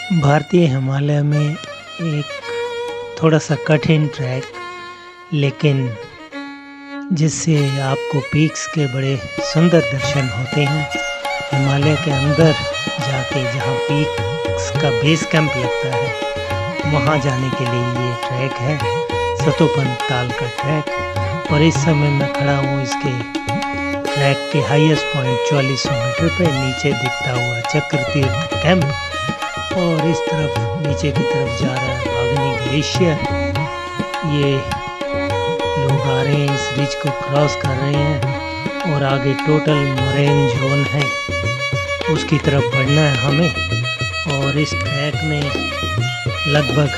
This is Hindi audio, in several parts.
भारतीय हिमालय में एक थोड़ा सा कठिन ट्रैक, लेकिन जिससे आपको पीक्स के बड़े सुंदर दर्शन होते हैं। हिमालय के अंदर जाके जहाँ पीक्स का बेस कैंप लगता है, वहाँ जाने के लिए ये ट्रैक है, सतोपन ताल का ट्रैक। और इस समय मैं खड़ा हूँ इसके ट्रैक के हाईएस्ट पॉइंट 4400 मीटर पे। नीचे दिखता हुआ चक्र तीर्थ कैंप और इस तरफ नीचे की तरफ जा रहा है भागनी ग्लेशियर। ये लोग आ रहे हैं, इस रिज को क्रॉस कर रहे हैं और आगे टोटल मोरेन जोन है, उसकी तरफ बढ़ना है हमें। और इस ट्रैक में लगभग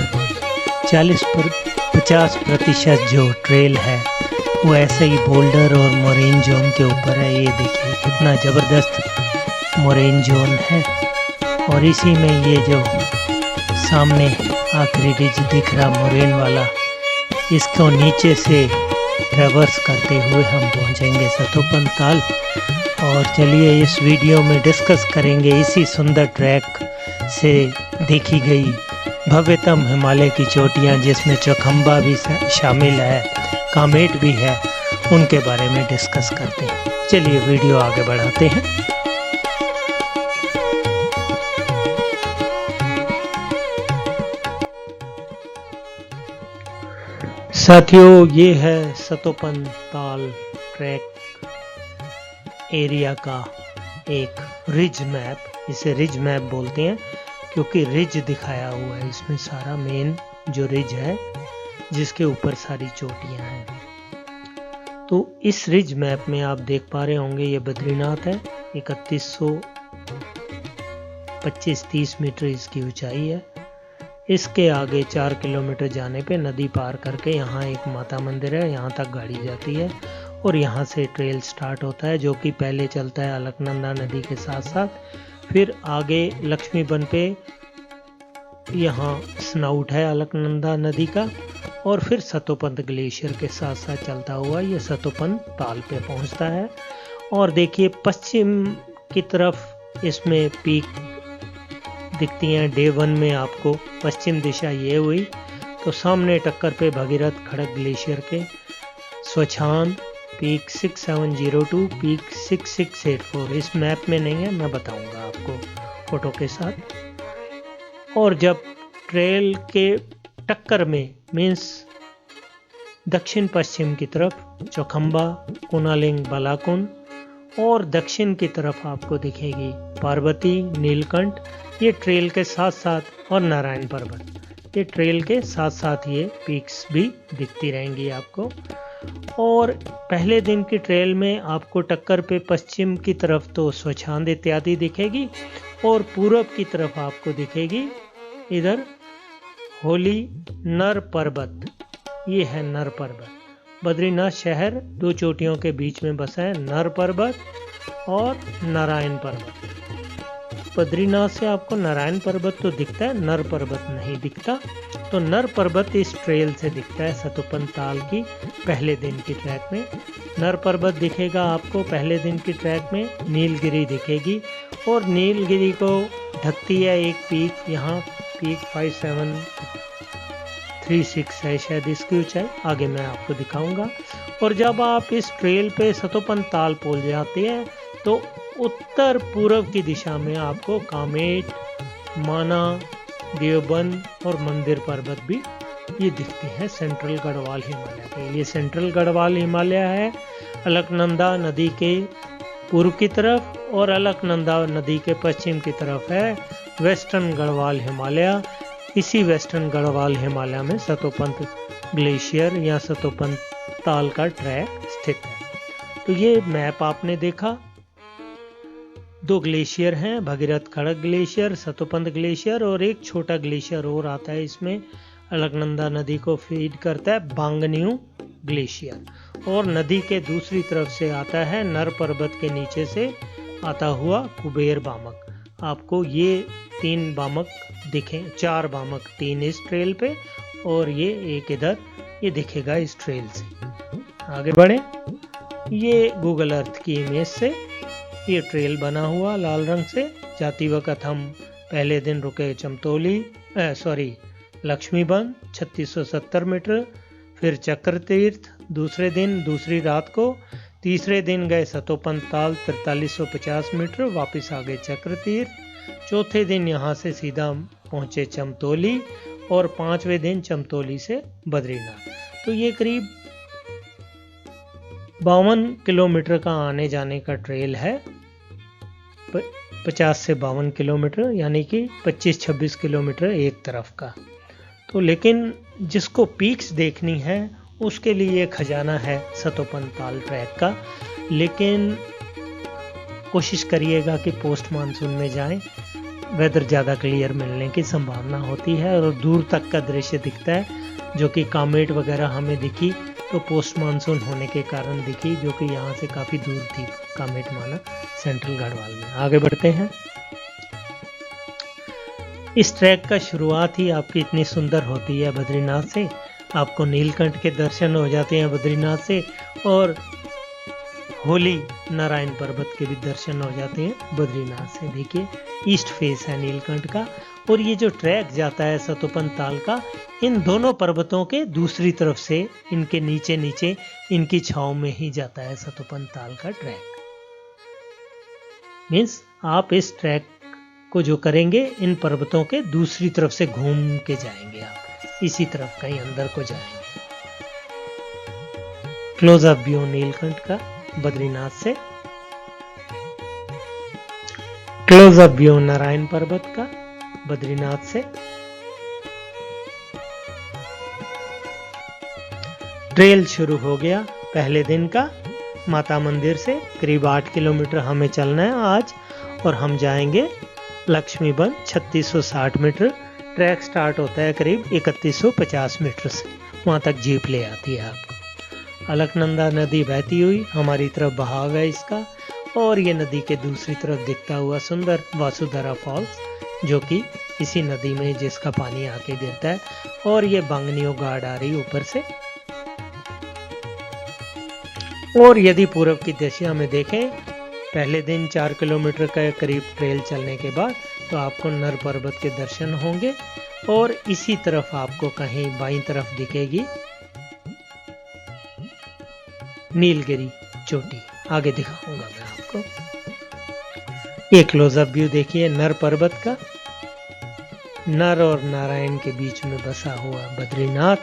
50% जो ट्रेल है वो ऐसे ही बोल्डर और मोरेन जोन के ऊपर है। ये देखिए कितना ज़बरदस्त मोरेन जोन है। और इसी में ये जो सामने आखिरी रिज दिख रहा मोरेन वाला, इसको नीचे से ट्रैवर्स करते हुए हम पहुंचेंगे सतोपन ताल। और चलिए इस वीडियो में डिस्कस करेंगे इसी सुंदर ट्रैक से देखी गई भव्यतम हिमालय की चोटियां, जिसमें चौखंबा भी शामिल है, कामेट भी है, उनके बारे में डिस्कस करते हैं। चलिए वीडियो आगे बढ़ाते हैं। साथियों, ये है सतोपन ताल ट्रैक एरिया का एक रिज मैप। इसे रिज मैप बोलते हैं क्योंकि रिज दिखाया हुआ है इसमें, सारा मेन जो रिज है जिसके ऊपर सारी चोटियां हैं। तो इस रिज मैप में आप देख पा रहे होंगे ये बद्रीनाथ है, 3125-30 मीटर इसकी ऊंचाई है। इसके आगे 4 किलोमीटर जाने पे नदी पार करके यहाँ एक माता मंदिर है, यहाँ तक गाड़ी जाती है और यहाँ से ट्रेल स्टार्ट होता है, जो कि पहले चलता है अलकनंदा नदी के साथ साथ, फिर आगे लक्ष्मीबन पे यहाँ स्नाउट है अलकनंदा नदी का, और फिर सतोपन ग्लेशियर के साथ साथ चलता हुआ ये सतोपन ताल पे पहुँचता है। और देखिए पश्चिम की तरफ इसमें पीक दिखती हैं। डे 1 में आपको पश्चिम दिशा ये हुई, तो सामने टक्कर पे भगीरथ खड़क ग्लेशियर के स्वच्छांद पीक 6702, पीक 6684। इस मैप में नहीं है, मैं बताऊंगा आपको फोटो के साथ। और जब ट्रेल के टक्कर में मीन्स दक्षिण पश्चिम की तरफ चौखंबा, कुनालिंग, बालाकुंड, और दक्षिण की तरफ आपको दिखेगी पार्वती, नीलकंठ, ये ट्रेल के साथ साथ, और नारायण पर्वत, ये ट्रेल के साथ साथ ये पीक्स भी दिखती रहेंगी आपको। और पहले दिन की ट्रेल में आपको टक्कर पे पश्चिम की तरफ तो स्वच्छांद इत्यादि दिखेगी, और पूरब की तरफ आपको दिखेगी इधर होली नर पर्वत। ये है नर पर्वत। बद्रीनाथ शहर 2 चोटियों के बीच में बसा है, नर पर्वत और नारायण पर्वत। बद्रीनाथ से आपको नारायण पर्वत तो दिखता है, नर पर्वत नहीं दिखता। तो नर पर्वत इस ट्रेल से दिखता है सतोपन ताल की पहले दिन की ट्रैक में। नर पर्वत दिखेगा आपको पहले दिन की ट्रैक में। नीलगिरी दिखेगी, और नीलगिरी को ढकती है एक पीक, यहाँ पीक 5736 है शायद इसकी ऊंचाई, आगे मैं आपको दिखाऊंगा। और जब आप इस ट्रेल पे सतोपन ताल पहुंच जाते हैं तो उत्तर पूर्व की दिशा में आपको कामेट, माना, देवबंद और मंदिर पर्वत भी ये दिखते हैं सेंट्रल गढ़वाल हिमालय के। ये सेंट्रल गढ़वाल हिमालय है अलकनंदा नदी के पूर्व की तरफ, और अलकनंदा नदी के पश्चिम की तरफ है वेस्टर्न गढ़वाल हिमालय। इसी वेस्टर्न गढ़वाल हिमालय में सतोपन ग्लेशियर या सतोपन ताल का ट्रैक स्थित है। तो ये मैप आपने देखा, 2 ग्लेशियर हैं, भगीरथ खड़क ग्लेशियर, सतोपन ग्लेशियर, और एक छोटा ग्लेशियर और आता है इसमें, अलकनंदा नदी को फीड करता है, बांगन्यू ग्लेशियर। और नदी के दूसरी तरफ से आता है नर पर्वत के नीचे से आता हुआ कुबेर बामक। आपको ये 3 बामक दिखे, 4 बामक, 3 इस ट्रेल पे और ये एक इधर, ये दिखेगा इस ट्रेल से। आगे बढ़े, ये गूगल अर्थ की इमेज से ये ट्रेल बना हुआ लाल रंग से। जाती वक्त हम पहले दिन रुके चमतौली लक्ष्मीबन 3670 मीटर, फिर चक्र तीर्थ दूसरे दिन दूसरी रात को, तीसरे दिन गए सतोपंत ताल 4350 मीटर, वापस आ गए चक्र तीर्थ, चौथे दिन यहाँ से सीधा पहुँचे चमतौली और पांचवें दिन चमतौली से बद्रीनाथ। तो ये करीब 52 किलोमीटर का आने जाने का ट्रेल है, 50 से 52 किलोमीटर, यानी कि 25-26 किलोमीटर एक तरफ का। तो लेकिन जिसको पीक्स देखनी है उसके लिए खजाना है सतोपंत ताल ट्रैक का, लेकिन कोशिश करिएगा कि पोस्ट मानसून में जाएं, वेदर ज़्यादा क्लियर मिलने की संभावना होती है और दूर तक का दृश्य दिखता है, जो कि कामेट वगैरह हमें दिखी तो पोस्ट मानसून होने के कारण दिखी, जो कि यहाँ से काफ़ी दूर थी कामेट माना सेंट्रल गढ़वाल में। आगे बढ़ते हैं। इस ट्रैक का शुरुआत ही आपकी इतनी सुंदर होती है बद्रीनाथ से, आपको नीलकंठ के दर्शन हो जाते हैं बद्रीनाथ से और होली नारायण पर्वत के भी दर्शन हो जाते हैं बद्रीनाथ से। देखिए ईस्ट फेस है नीलकंठ का, और ये जो ट्रैक जाता है सतोपंत ताल का, इन दोनों पर्वतों के दूसरी तरफ से इनके नीचे नीचे इनकी छांव में ही जाता है सतोपंत ताल का ट्रैक। मीन्स आप इस ट्रैक को जो करेंगे इन पर्वतों के दूसरी तरफ से घूम के जाएंगे, आप इसी तरफ कहीं अंदर को जाएंगे। क्लोज अप व्यू नीलकंठ का बद्रीनाथ से, क्लोज अप व्यू नारायण पर्वत का बद्रीनाथ से। ट्रेल शुरू हो गया पहले दिन का माता मंदिर से, करीब 8 किलोमीटर हमें चलना है आज, और हम जाएंगे लक्ष्मीबन 3660 मीटर। ट्रैक स्टार्ट होता है करीब 3150 मीटर से, वहाँ तक जीप ले आती है आपको। अलकनंदा नदी बहती हुई हमारी तरफ बहाव है इसका, और ये नदी के दूसरी तरफ दिखता हुआ सुंदर वासुधारा फॉल्स, जो कि इसी नदी में जिसका पानी आके गिरता है, और ये बांगनियों गार्ड आ रही ऊपर से। और यदि पूर्व की दिशा में देखें, पहले दिन 4 किलोमीटर का करीब ट्रेल चलने के बाद तो आपको नर पर्वत के दर्शन होंगे, और इसी तरफ आपको कहीं बाईं तरफ दिखेगी नीलगिरी चोटी, आगे दिखाऊंगा मैं आपको। ये क्लोजअप व्यू देखिए नर पर्वत का, नर और नारायण के बीच में बसा हुआ बद्रीनाथ,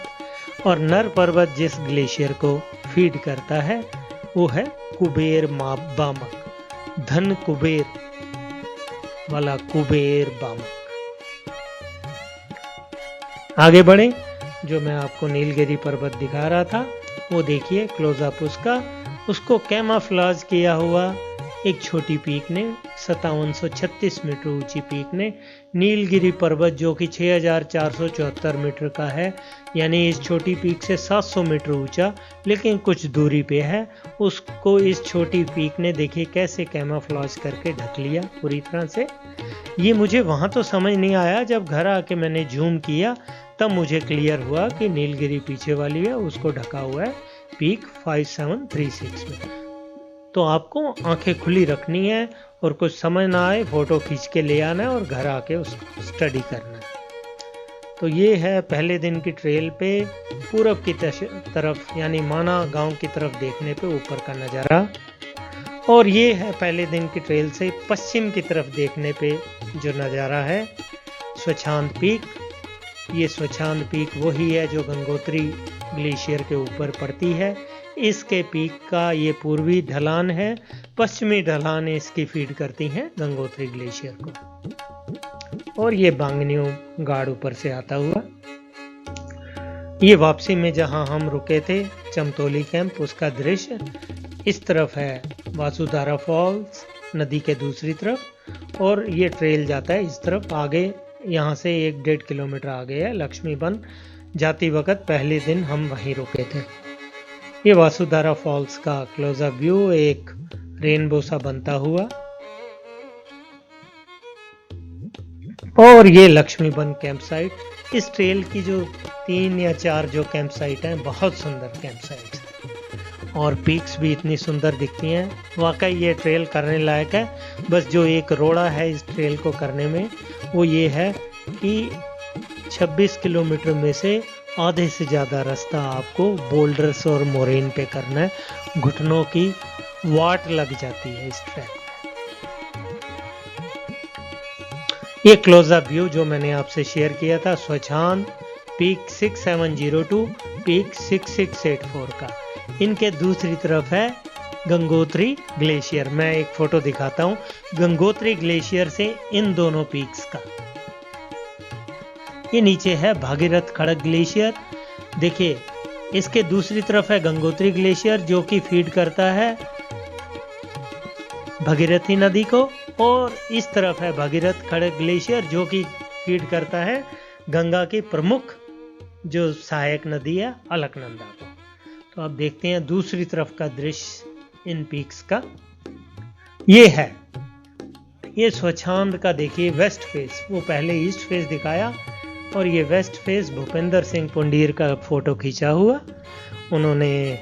और नर पर्वत जिस ग्लेशियर को फीड करता है वो है कुबेर बामक, धन कुबेर वाला कुबेर बामक। आगे बढ़े, जो मैं आपको नीलगिरी पर्वत दिखा रहा था वो देखिए क्लोजअप उसको कैमाफ्लाज किया हुआ एक छोटी पीक ने, 5736 मीटर ऊंची पीक ने नीलगिरी पर्वत, जो कि 6474 मीटर का है, यानी इस छोटी पीक से 700 मीटर ऊंचा लेकिन कुछ दूरी पे है, उसको इस छोटी पीक ने देखिए कैसे कैमाफ्लाज करके ढक लिया पूरी तरह से। ये मुझे वहाँ तो समझ नहीं आया, जब घर आके मैंने जूम किया तब मुझे क्लियर हुआ कि नीलगिरी पीछे वाली है, उसको ढका हुआ है पीक 5736 में। तो आपको आंखें खुली रखनी है, और कुछ समझ ना आए फोटो खींच के ले आना है और घर आके उसको स्टडी करना है। तो ये है पहले दिन की ट्रेल पे पूरब की तरफ यानी माना गांव की तरफ देखने पे ऊपर का नज़ारा, और ये है पहले दिन की ट्रेल से पश्चिम की तरफ देखने पे जो नज़ारा है स्वच्छांत पीक। ये स्वच्छांत पीक वही है जो गंगोत्री ग्लेशियर के ऊपर पड़ती है। इसके पीक का ये पूर्वी ढलान है, पश्चिमी ढलान इसकी फीड करती हैं गंगोत्री ग्लेशियर को, और ये बांगनियों गाड़ ऊपर से आता हुआ। ये वापसी में जहां हम रुके थे चमतौली कैंप, उसका दृश्य इस तरफ है वासुधारा फॉल्स नदी के दूसरी तरफ, और ये ट्रेल जाता है इस तरफ आगे, यहाँ से 1-1.5 किलोमीटर आगे है लक्ष्मीबन। जाती वक्त पहले दिन हम वहीं रुके थे। ये वासुधारा फॉल्स का क्लोजअप व्यू, एक रेनबो सा बनता हुआ, और ये लक्ष्मीबन कैंप साइट। इस ट्रेल की जो 3 या 4 जो कैंप साइट हैं बहुत सुंदर कैंप साइट है, और पीक्स भी इतनी सुंदर दिखती हैं। वाकई ये ट्रेल करने लायक है। बस जो एक रोड़ा है इस ट्रेल को करने में वो ये है कि 26 किलोमीटर में से आधे से ज़्यादा रास्ता आपको बोल्डर्स और मोरेन पे करना है। घुटनों की वाट लग जाती है इस ट्रैक में। ये क्लोजअप व्यू जो मैंने आपसे शेयर किया था स्वछांद पीक 6702 पीक 6684 का। इनके दूसरी तरफ है गंगोत्री ग्लेशियर। मैं एक फोटो दिखाता हूँ गंगोत्री ग्लेशियर से इन दोनों पीक्स का। ये नीचे है भागीरथ खड़ग ग्लेशियर। देखिए इसके दूसरी तरफ है गंगोत्री ग्लेशियर जो कि फीड करता है भागीरथी नदी को, और इस तरफ है भागीरथ खड़ग ग्लेशियर जो कि फीड करता है गंगा की प्रमुख जो सहायक नदी है अलकनंदा को। तो आप देखते हैं दूसरी तरफ का दृश्य इन पीक्स का ये है। ये स्वछांद का देखिए वेस्ट फेस, वो पहले ईस्ट फेस दिखाया और ये वेस्ट फेस भूपेंद्र सिंह पुंडीर का फोटो खींचा हुआ। उन्होंने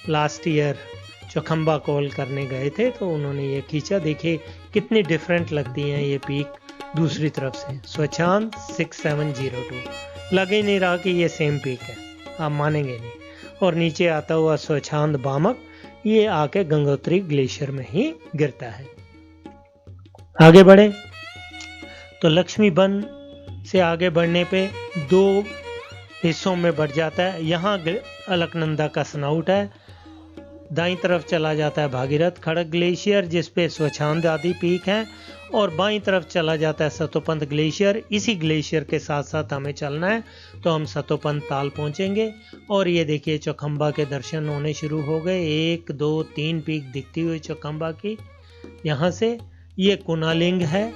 लास्ट ईयर चौखंबा कॉल करने गए थे तो उन्होंने ये खींचा। देखिए कितनी डिफरेंट लगती हैं ये पीक दूसरी तरफ से। स्वछांद 6702 लग ही नहीं रहा कि ये सेम पीक है, आप मानेंगे नहीं। और नीचे आता हुआ स्वछांद बामक ये आके गंगोत्री ग्लेशियर में ही गिरता है। आगे बढ़े तो लक्ष्मी वन से आगे बढ़ने पे दो हिस्सों में बढ़ जाता है। यहाँ अलकनंदा का स्नाउट है, दाईं तरफ चला जाता है भागीरथ खड़ग ग्लेशियर जिसपे स्वछांद आदि पीक हैं, और बाईं तरफ चला जाता है सतोपंत ग्लेशियर। इसी ग्लेशियर के साथ साथ हमें चलना है तो हम सतोपंत ताल पहुंचेंगे। और ये देखिए चौखंबा के दर्शन होने शुरू हो गए। 1 2 3 पीक दिखती हुई चौखंबा की। यहाँ से ये कुनालिंग है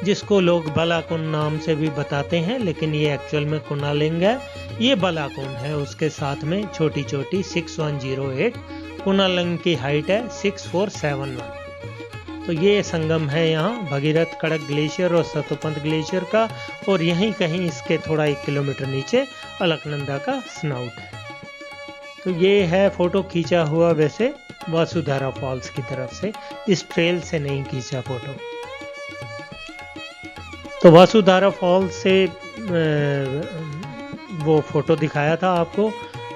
जिसको लोग बलाकुंड नाम से भी बताते हैं, लेकिन ये एक्चुअल में कुनालिंग है। ये बलाकुंड है, उसके साथ में छोटी छोटी 6108। कुनालिंग की हाइट है 6471। तो ये संगम है यहाँ भगीरथ खड़ग ग्लेशियर और सतोपंत ग्लेशियर का, और यहीं कहीं इसके थोड़ा 1 किलोमीटर नीचे अलकनंदा का स्नाउट है। तो ये है फोटो खींचा हुआ वैसे वासुधारा फॉल्स की तरफ से, इस ट्रेल से नहीं खींचा फोटो। तो वासुधारा फॉल्स से वो फोटो दिखाया था आपको।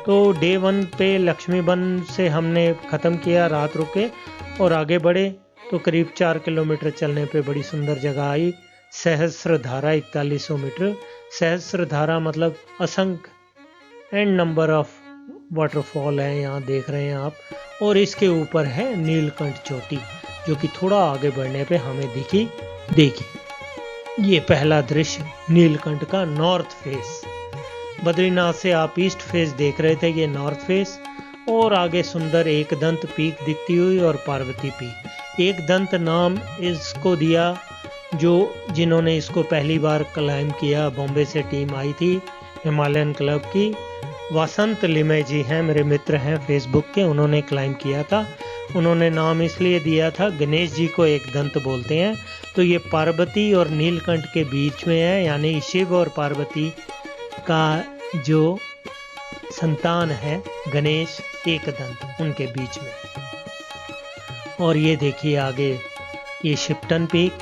तो डे 1 पे लक्ष्मी वन से हमने ख़त्म किया, रात रुके और आगे बढ़े तो करीब 4 किलोमीटर चलने पे बड़ी सुंदर जगह आई सहस्त्रधारा 4100 मीटर। सहस्त्रधारा मतलब असंख्य एंड नंबर ऑफ वाटरफॉल है यहाँ देख रहे हैं आप। और इसके ऊपर है नीलकंठ चोटी जो कि थोड़ा आगे बढ़ने पे हमें दिखी। देखिए ये पहला दृश्य नीलकंठ का नॉर्थ फेस। बद्रीनाथ से आप ईस्ट फेस देख रहे थे, ये नॉर्थ फेस। और आगे सुंदर एक दंत पीक दिखती हुई और पार्वती पीक। एक दंत नाम इसको दिया जिन्होंने इसको पहली बार क्लाइम किया, बॉम्बे से टीम आई थी हिमालयन क्लब की। वसंत लिमे जी हैं, मेरे मित्र हैं फेसबुक के, उन्होंने क्लाइम किया था। उन्होंने नाम इसलिए दिया था, गणेश जी को एक दंत बोलते हैं। तो ये पार्वती और नीलकंठ के बीच में है, यानी शिव और पार्वती का जो संतान है गणेश एक दंत, उनके बीच में। और ये देखिए आगे ये शिप्टन पीक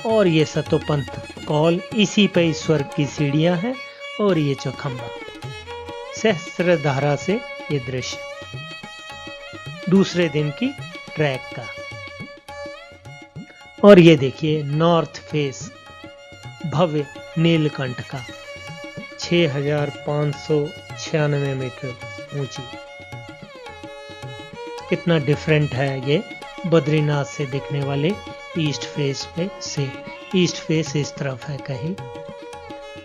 और ये सतोपंत कॉल, इसी पे ईश्वर की सीढ़ियां हैं। और ये चौखंबा सहस्त्रधारा से ये दृश्य दूसरे दिन की ट्रैक का। और ये देखिए नॉर्थ फेस भव्य नीलकंठ का 6596 मीटर ऊंची। कितना डिफरेंट है ये बद्रीनाथ से दिखने वाले ईस्ट फेस पे से। ईस्ट फेस इस तरफ है कहीं।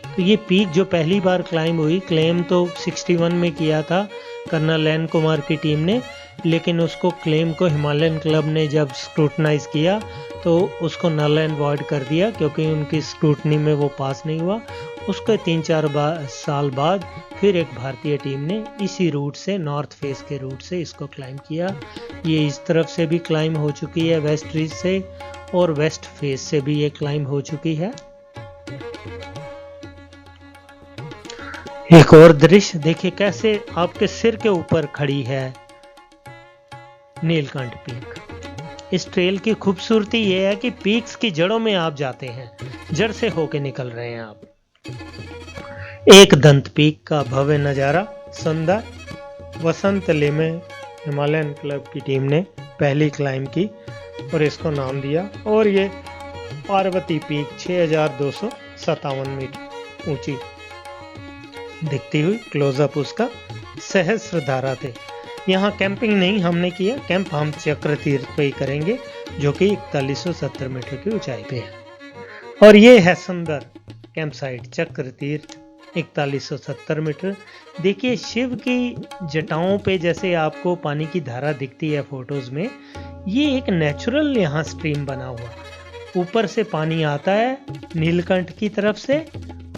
तो ये पीक जो पहली बार क्लाइम हुई, क्लेम तो 61 में किया था कर्नल एन कुमार की टीम ने, लेकिन उसको क्लेम को हिमालयन क्लब ने जब स्क्रूटनाइज किया तो उसको नल एंड वॉइड कर दिया क्योंकि उनकी स्क्रूटनी में वो पास नहीं हुआ। उसके 3-4 साल बाद फिर एक भारतीय टीम ने इसी रूट से, नॉर्थ फेस के रूट से इसको क्लाइम किया। ये इस तरफ से भी क्लाइम हो चुकी है वेस्ट रीच से, और वेस्ट फेस से भी ये क्लाइम हो चुकी है। एक और दृश्य देखिए कैसे आपके सिर के ऊपर खड़ी है नीलकंठ पीक। इस ट्रेल की खूबसूरती यह है कि पीक्स की जड़ों में आप जाते हैं, जड़ से होके निकल रहे हैं आप। एक दंत पीक का भव्य नज़ारा सुंदर। वसंत ले में हिमालयन क्लब की टीम ने पहली क्लाइंब की और इसको नाम दिया। और ये पार्वती पीक 6257 मीटर ऊंची दिखती हुई क्लोजअप उसका सहस्त्रधारा थे। यहाँ कैंपिंग नहीं हमने किया, कैंप हम चक्र तीर्थ पे ही करेंगे जो कि 4170 मीटर की ऊंचाई पे है। और ये है सुंदर कैंप साइट चक्र तीर्थ 4170 मीटर। देखिए शिव की जटाओं पे जैसे आपको पानी की धारा दिखती है फोटोज में, ये एक नेचुरल यहाँ स्ट्रीम बना हुआ, ऊपर से पानी आता है नीलकंठ की तरफ से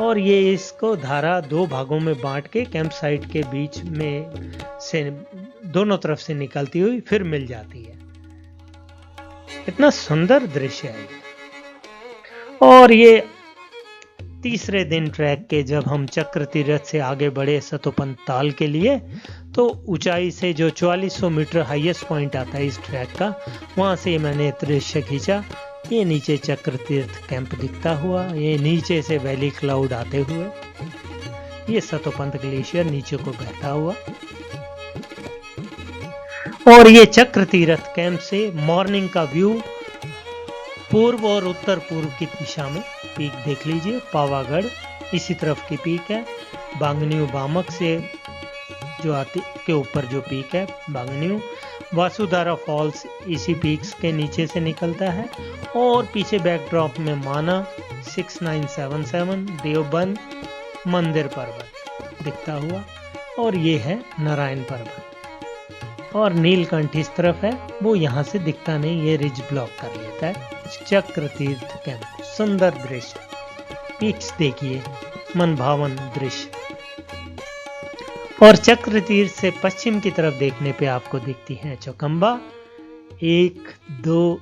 और ये इसको धारा दो भागों में बांट के कैंप साइट के बीच में से दोनों तरफ से निकलती हुई फिर मिल जाती है। कितना सुंदर दृश्य है। और ये तीसरे दिन ट्रैक के जब हम चक्र तीर्थ से आगे बढ़े सतोपंत ताल के लिए, तो ऊंचाई से जो 4400 मीटर हाईएस्ट पॉइंट आता है इस ट्रैक का, वहां से मैंने दृश्य खींचा। ये नीचे चक्र तीर्थ कैंप दिखता हुआ, ये नीचे से वैली क्लाउड आते हुए, ये सतोपंत ग्लेशियर नीचे को बहता हुआ, और ये चक्र तीर्थ कैंप से मॉर्निंग का व्यू पूर्व और उत्तर पूर्व की दिशा में। पीक देख लीजिए, पावागढ़ इसी तरफ की पीक है, बांगन्यू बामक से जो आती के ऊपर जो पीक है बांगन्यू, वासुधारा फॉल्स इसी पीक्स के नीचे से निकलता है, और पीछे बैकड्रॉप में माना 6977 देवबंद मंदिर पर्वत दिखता हुआ, और ये है नारायण पर्वत। और नीलकंठ इस तरफ है, वो यहाँ से दिखता नहीं, ये रिज ब्लॉक कर लेता है। चक्र तीर्थ कैंप, सुंदर दृश्य, पीक्स देखिए, मन भावन दृश्य। और चक्र तीर्थ से पश्चिम की तरफ देखने पे आपको दिखती हैं चौखंबा, 1 2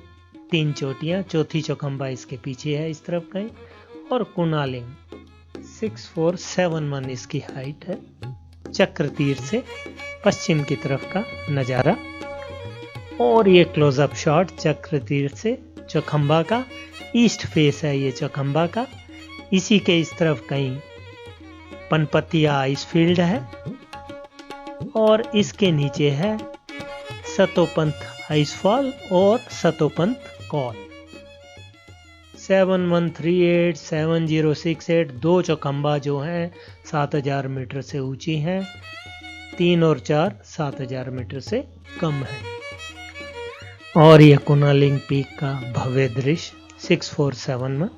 3 चोटियां, चौथी चौखंबा इसके पीछे है इस तरफ कहीं, और कुनालिंग 6471 इसकी हाइट है। चक्र तीर्थ से पश्चिम की तरफ का नज़ारा। और ये क्लोजअप शॉट चक्र तीर्थ से चौखंबा का, ईस्ट फेस है ये चौखंबा का। इसी के इस तरफ कहीं पनपतिया आइस फील्ड है, और इसके नीचे है सतोपंत आइसफॉल और सतोपंत कॉल। 7138 7068 दो चौखंबा जो हैं 7000 मीटर से ऊंची हैं, 3 और 4 7000 मीटर से कम है। और ये कुनालिंग पीक का भव्य दृश्य 6471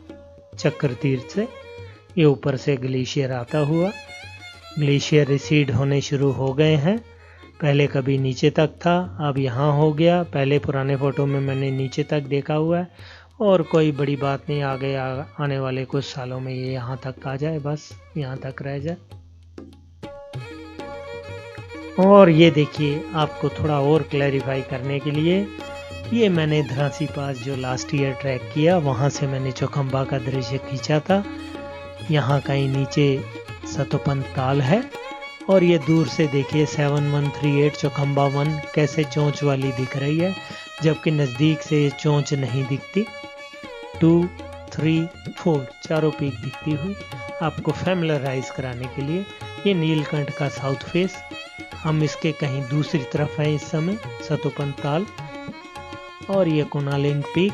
चक्र तीर्थ से, ये ऊपर से ग्लेशियर आता हुआ, ग्लेशियर रिसीड होने शुरू हो गए हैं। पहले कभी नीचे तक था, अब यहाँ हो गया। पहले पुराने फोटो में मैंने नीचे तक देखा हुआ है, और कोई बड़ी बात नहीं, आगे आने वाले कुछ सालों में ये यहाँ तक आ जाए, बस यहाँ तक रह जाए। और ये देखिए, आपको थोड़ा और क्लैरिफाई करने के लिए, ये मैंने धरासी पास जो लास्ट ईयर ट्रैक किया, वहाँ से मैंने चौखंबा का दृश्य खींचा था। यहाँ कहीं नीचे सतोपंत ताल है, और ये दूर से देखिए 7138 चौखंबा 1 कैसे चोंच वाली दिख रही है, जबकि नज़दीक से ये चोंच नहीं दिखती। 2 3 4 चारों पीक दिखती हुई आपको फैमिलराइज कराने के लिए। ये नीलकंठ का साउथ फेस, हम इसके कहीं दूसरी तरफ हैं इस समय, सतोपंत ताल, और ये कुनालिंग पीक,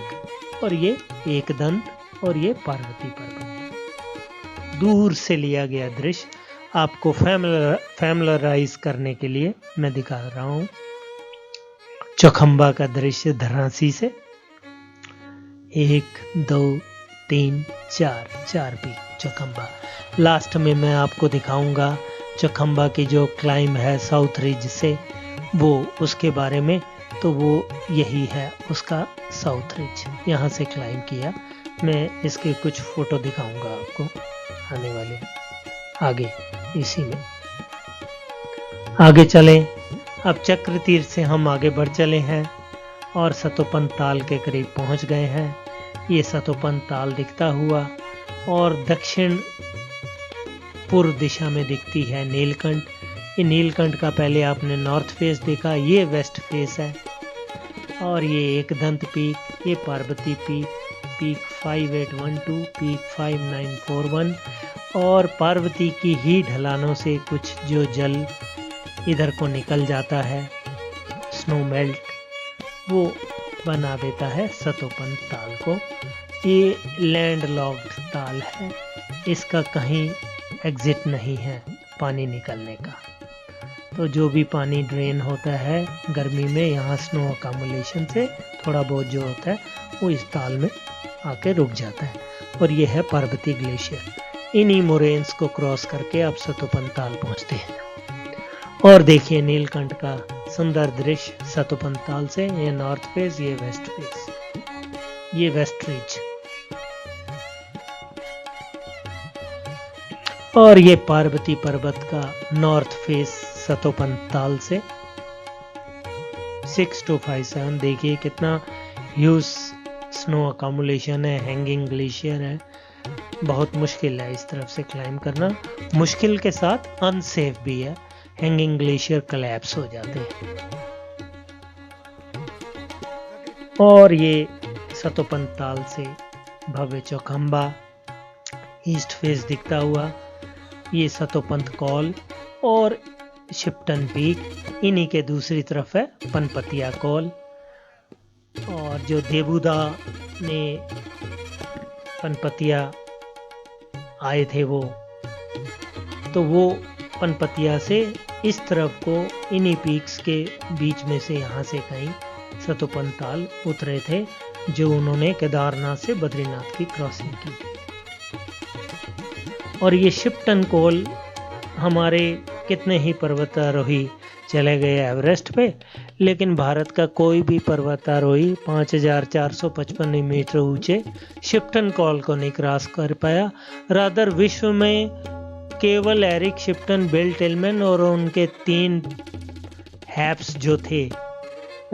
और ये एकदंत, और ये पार्वती पर्वत। दूर से लिया गया दृश्य आपको फैमिलराइज करने के लिए मैं दिखा रहा हूं। चौखंबा का दृश्य धरासी से 1 2 3 4 पीक चौखंबा। लास्ट में मैं आपको दिखाऊंगा चौखंबा की जो क्लाइंब है साउथ रिज से, वो उसके बारे में, तो वो यही है उसका साउथ रिज, यहाँ से क्लाइंब किया। मैं इसके कुछ फोटो दिखाऊंगा आपको आने वाले आगे। इसी में आगे चलें। अब चक्र तीर्थ से हम आगे बढ़ चले हैं और सतोपंत ताल के करीब पहुंच गए हैं। ये सतोपंत ताल दिखता हुआ, और दक्षिण पूर्व दिशा में दिखती है नीलकंठ। ये नीलकंठ का पहले आपने नॉर्थ फेस देखा, ये वेस्ट फेस है। और ये एक दंत पीक, ये पार्वती पीक, पीक 5812, पीक 5941, और पार्वती की ही ढलानों से कुछ जो जल इधर को निकल जाता है, स्नो मेल्ट, वो बना देता है सतोपंत ताल को। ये लैंड लॉक्ड ताल है, इसका कहीं एग्जिट नहीं है पानी निकलने का। तो जो भी पानी ड्रेन होता है गर्मी में, यहाँ स्नो अकामुलेशन से थोड़ा बहुत जो होता है वो इस ताल में आके रुक जाता है। और ये है पार्वती ग्लेशियर। इन्हीं मोरेन्स को क्रॉस करके आप सतोपंत ताल पहुँचते हैं। और देखिए नीलकंठ का सुंदर दृश्य सतोपंत ताल से। ये नॉर्थ फेस, ये वेस्ट फेस, ये वेस्ट रिज, और ये पार्वती पर्वत का नॉर्थ फेस सतोपंत ताल से 6257। देखिए कितना ह्यूज स्नो अकामुलेशन है, हैंगिंग ग्लेशियर है। बहुत मुश्किल है इस तरफ से क्लाइंब करना, मुश्किल के साथ अनसेफ भी है। हैंगिंग ग्लेशियर कोलैप्स हो जाते हैं। और ये सतोपंत ताल से भव्य चौखंबा ईस्ट फेस दिखता हुआ, ये सतोपंत कॉल और शिप्टन पीक, इन्हीं के दूसरी तरफ है पनपतिया कॉल। और जो देबूदा ने पनपतिया आए थे वो पनपतिया से इस तरफ को इन्हीं पीक्स के बीच में से यहाँ से कहीं सतोपंत ताल उतरे थे, जो उन्होंने केदारनाथ से बद्रीनाथ की क्रॉसिंग की थी। और ये शिप्टन कोल हमारे कितने ही पर्वतारोही चले गए एवरेस्ट पे, लेकिन भारत का कोई भी पर्वतारोही 5455 मीटर ऊंचे शिप्टन कॉल को नहीं क्रॉस कर पाया। रादर विश्व में केवल एरिक शिप्टन, बिल टिलमैन और उनके 3 हैप्स जो थे,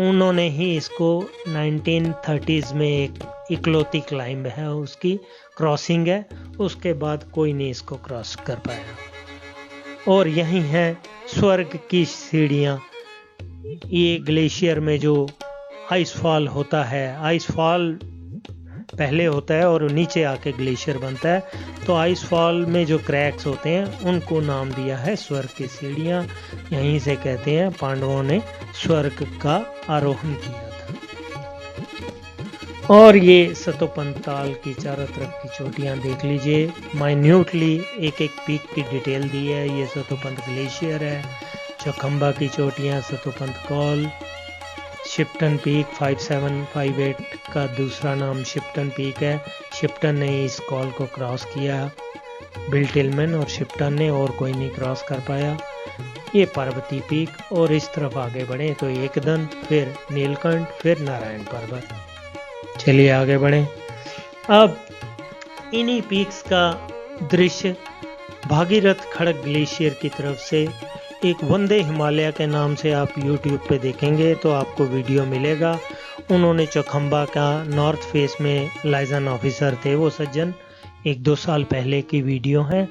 उन्होंने ही इसको 1930s में एक इकलौती क्लाइंब है, उसकी क्रॉसिंग है। उसके बाद कोई नहीं इसको क्रॉस कर पाया। और यही है स्वर्ग की सीढ़ियाँ। ये ग्लेशियर में जो आइसफॉल होता है, आइसफॉल पहले होता है और नीचे आके ग्लेशियर बनता है, तो आइसफॉल में जो क्रैक्स होते हैं उनको नाम दिया है स्वर्ग की सीढ़ियाँ। यहीं से कहते हैं पांडवों ने स्वर्ग का आरोहण किया था। और ये सतोपंत ताल की चारों तरफ की चोटियाँ देख लीजिए, माइन्यूटली एक एक पीक की डिटेल दी है। ये सतोपंत ग्लेशियर है, चौखंबा की चोटियाँ, सतोपंत कॉल, शिप्टन पीक 5758 का दूसरा नाम शिप्टन पीक है। शिप्टन ने इस कॉल को क्रॉस किया, बिल टिलमैन और शिप्टन ने, और कोई नहीं क्रॉस कर पाया। ये पार्वती पीक, और इस तरफ आगे बढ़े तो एकदंत, फिर नीलकंठ, फिर नारायण पर्वत। चलिए आगे बढ़े। अब इन्हीं पीक्स का दृश्य भागीरथ खड़ग ग्लेशियर की तरफ से एक वंदे हिमालय के नाम से आप YouTube पे देखेंगे तो आपको वीडियो मिलेगा। उन्होंने चौखंबा का नॉर्थ फेस में लाइजन ऑफिसर थे वो सज्जन, 1-2 साल पहले की वीडियो है।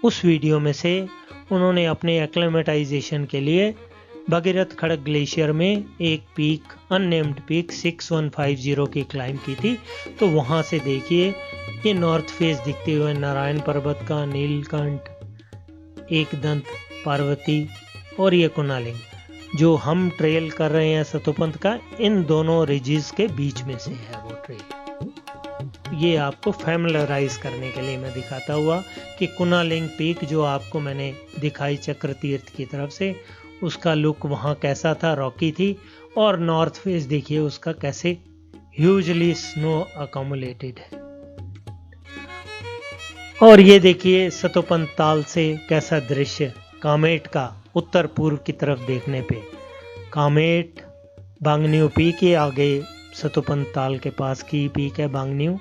उस वीडियो में से उन्होंने अपने एक्लेमेटाइजेशन के लिए भागीरथ खड़ग ग्लेशियर में एक पीक, अननेम्ड पीक 6150 की क्लाइंब की थी। तो वहाँ से देखिए ये नॉर्थ फेस दिखते हुए नारायण पर्वत का, नीलकंठ, एकदंत, पार्वती और ये कुनालिंग, जो हम ट्रेल कर रहे हैं सतोपंत का, इन दोनों रिजिस के बीच में से है वो ट्रेल। ये आपको फैमिलराइज करने के लिए मैं दिखाता हुआ कि कुनालिंग पीक जो आपको मैंने दिखाई चक्र तीर्थ की तरफ से, उसका लुक वहाँ कैसा था, रॉकी थी। और नॉर्थ फेस देखिए उसका कैसे ह्यूजली स्नो अकोमुलेटेड है। और ये देखिए सतोपंत ताल से कैसा दृश्य कामेट का उत्तर पूर्व की तरफ देखने पे। कामेट बांगन्यू पीक के आगे सतोपंत ताल के पास की पीक है बांगन्यू,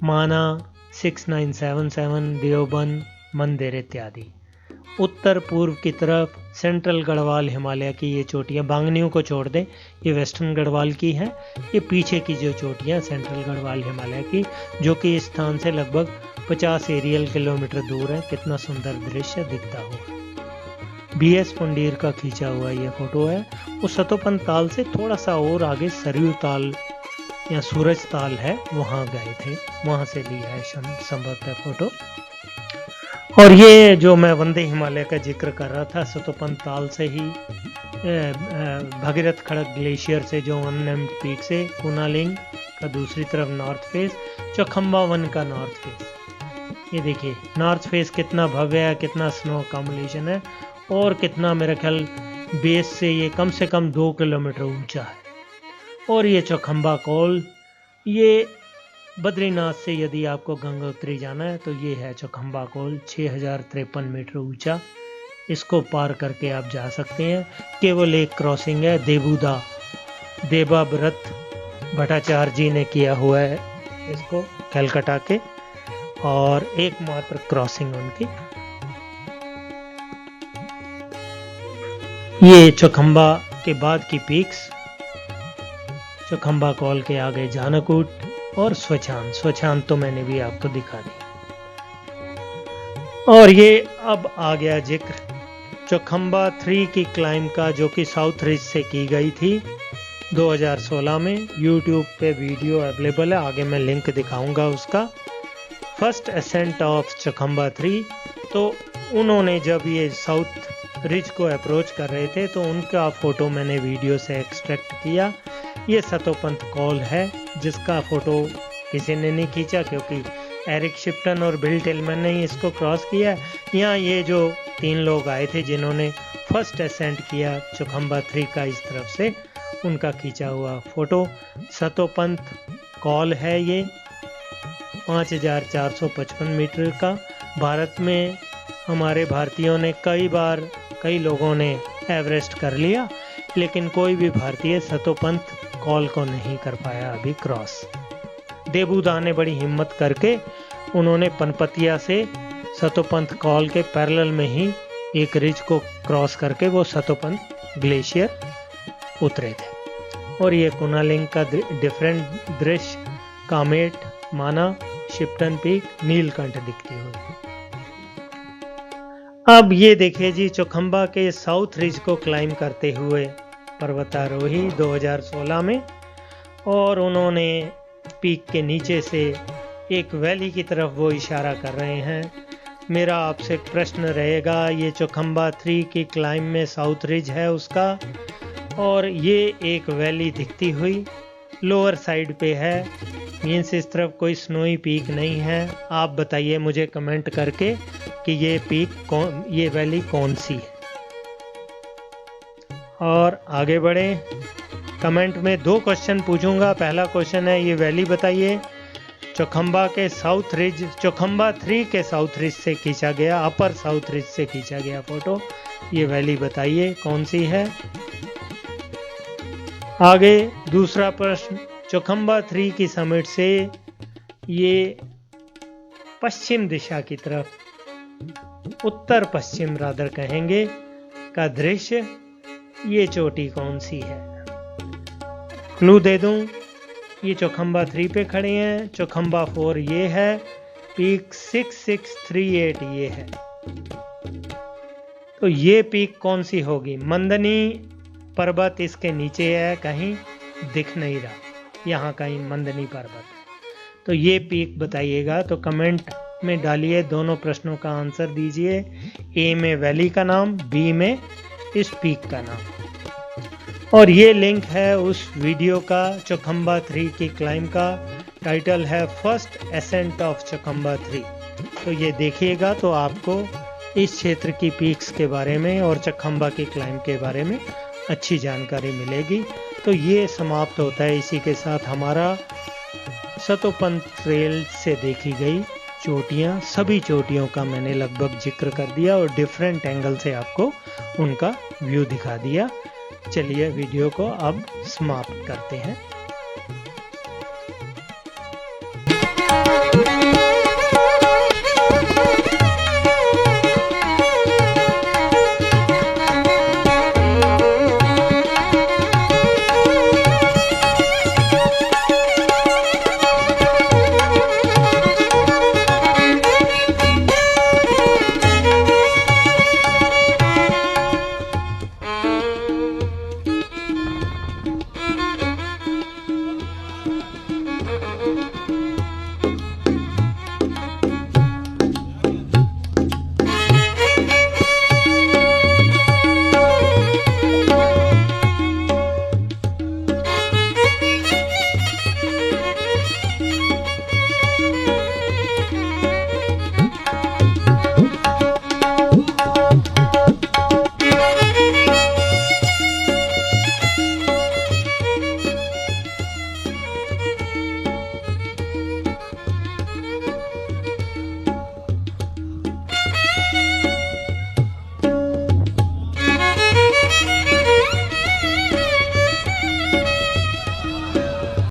माना 6977, देवबंद, मंदिर इत्यादि। उत्तर पूर्व की तरफ सेंट्रल गढ़वाल हिमालय की ये चोटियाँ, बांगन्यू को छोड़ दें, ये वेस्टर्न गढ़वाल की है। ये पीछे की जो चोटियाँ सेंट्रल गढ़वाल हिमालय की, जो कि इस स्थान से लगभग 50 एरियल किलोमीटर दूर है। कितना सुंदर दृश्य दिखता हुआ। BS पुंडीर का खींचा हुआ ये फोटो है। वो सतोपंत ताल से थोड़ा सा और आगे सरयू ताल या सूरज ताल है, वहाँ गए थे, वहाँ से लिया है संभवतः फोटो। और ये जो मैं वंदे हिमालय का जिक्र कर रहा था, सतोपंत ताल से ही भगीरथ खड़क ग्लेशियर से जो अननेम्ड पीक से कुनालिंग का दूसरी तरफ नॉर्थ फेस, चौखंबा वन का नॉर्थ फेस। ये देखिए नॉर्थ फेस कितना भव्य है, कितना स्नो अकोमोडेशन है, और कितना मेरा ख्याल बेस से ये कम से कम 2 किलोमीटर ऊंचा है। और ये चौखंबा कॉल, ये बद्रीनाथ से यदि आपको गंगोत्री जाना है तो ये है चौखंबा कॉल, 6053 मीटर ऊंचा। इसको पार करके आप जा सकते हैं। केवल एक क्रॉसिंग है, देवाव्रत भट्टाचार्य जी ने किया हुआ है इसको कलकत्ता के, और एकमात्र क्रॉसिंग उनकी। ये चौखंबा के बाद की पीक्स, चौखंबा कॉल के आगे जानकूट और स्वछांद तो मैंने भी आपको दिखा दी। और ये अब आ गया जिक्र चौखंबा 3 की क्लाइंब का, जो कि साउथ रिज से की गई थी 2016 में। यूट्यूब पे वीडियो अवेलेबल है, आगे मैं लिंक दिखाऊंगा उसका। First ascent of Chaukhamba 3। तो उन्होंने जब ये साउथ रिज को अप्रोच कर रहे थे तो उनका फोटो मैंने वीडियो से एक्सट्रैक्ट किया। ये सतोपंत कॉल है, जिसका फोटो किसी ने नहीं खींचा क्योंकि एरिक शिप्टन और बिल टिलमैन ने ही इसको क्रॉस किया। यहाँ ये जो 3 लोग आए थे जिन्होंने फर्स्ट असेंट किया चौखंबा 3 का इस तरफ से, उनका खींचा हुआ फोटो सतोपंत कॉल है। ये 5455 मीटर का। भारत में हमारे भारतीयों ने कई लोगों ने एवरेस्ट कर लिया, लेकिन कोई भी भारतीय सतोपंत कॉल को नहीं कर पाया अभी क्रॉस। देबूदा ने बड़ी हिम्मत करके उन्होंने पनपतिया से सतोपंत कॉल के पैरेलल में ही एक रिज को क्रॉस करके वो सतोपंत ग्लेशियर उतरे थे। और ये कुनालिंग का डिफरेंट दृश्य, कामेट, माना, शिप्टन पीक, नीलकंठ दिखती हुई। अब ये देखिए जी चौखंबा के साउथ रिज को क्लाइंब करते हुए पर्वतारोही 2016 में, और उन्होंने पीक के नीचे से एक वैली की तरफ वो इशारा कर रहे हैं। मेरा आपसे प्रश्न रहेगा, ये चौखंबा 3 की क्लाइंब में साउथ रिज है उसका, और ये एक वैली दिखती हुई लोअर साइड पे है, मीन्स इस तरफ कोई स्नोई पीक नहीं है। आप बताइए मुझे कमेंट करके कि ये वैली कौन सी है। और आगे बढ़े, कमेंट में 2 क्वेश्चन पूछूंगा। पहला क्वेश्चन है, ये वैली बताइए चौखंबा के साउथ रिज, चौखंबा 3 के साउथ रिज से खींचा गया, अपर साउथ रिज से खींचा गया फोटो, ये वैली बताइए कौन सी है। आगे दूसरा प्रश्न, चौखंबा 3 की समिट से ये पश्चिम दिशा की तरफ, उत्तर पश्चिम रादर कहेंगे, का दृश्य, ये चोटी कौन सी है। क्लू दे दूं, ये चौखंबा 3 पे खड़े हैं, चौखंबा 4 ये है, पीक 6638 ये है। तो ये पीक कौन सी होगी। मंदनी पर्वत इसके नीचे है, कहीं दिख नहीं रहा, यहाँ कहीं मंदनी पर्वत। तो ये पीक बताइएगा, तो कमेंट में डालिए, दोनों प्रश्नों का आंसर दीजिए। ए में वैली का नाम, बी में इस पीक का नाम। और ये लिंक है उस वीडियो का चौखंबा 3 की क्लाइंब का, टाइटल है फर्स्ट असेंट ऑफ चौखंबा 3। तो ये देखिएगा तो आपको इस क्षेत्र की पीक्स के बारे में और चौखंबा की क्लाइंब के बारे में अच्छी जानकारी मिलेगी। तो ये समाप्त होता है इसी के साथ हमारा सतोपंत ट्रेल से देखी गई चोटियाँ। सभी चोटियों का मैंने लगभग जिक्र कर दिया और डिफरेंट एंगल से आपको उनका व्यू दिखा दिया। चलिए वीडियो को अब समाप्त करते हैं।